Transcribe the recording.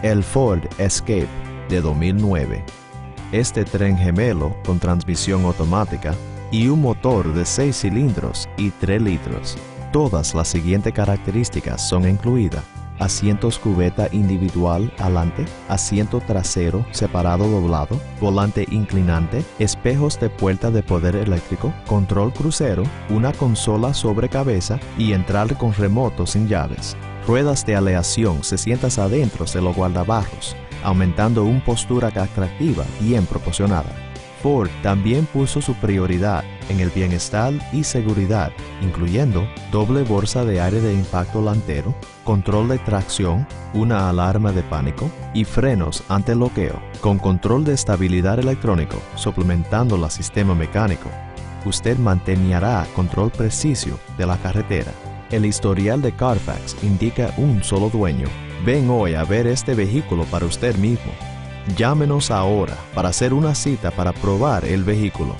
El Ford Escape de 2009. Este tren gemelo con transmisión automática y un motor de 6 cilindros y 3 litros. Todas las siguientes características son incluidas: asientos cubeta individual adelante, asiento trasero separado doblado, volante inclinante, espejos de puerta de poder eléctrico, control crucero, una consola sobre cabeza y entrar con remoto sin llaves. Ruedas de aleación se sientas adentro de los guardabarros, aumentando una postura atractiva bien proporcionada. Ford también puso su prioridad en el bienestar y seguridad, incluyendo doble bolsa de aire de impacto delantero, control de tracción, una alarma de pánico y frenos anti-bloqueo, con control de estabilidad electrónico, suplementando el sistema mecánico. Usted mantendrá control preciso de la carretera. El historial de Carfax indica un solo dueño. Ven hoy a ver este vehículo para usted mismo. Llámenos ahora para hacer una cita para probar el vehículo.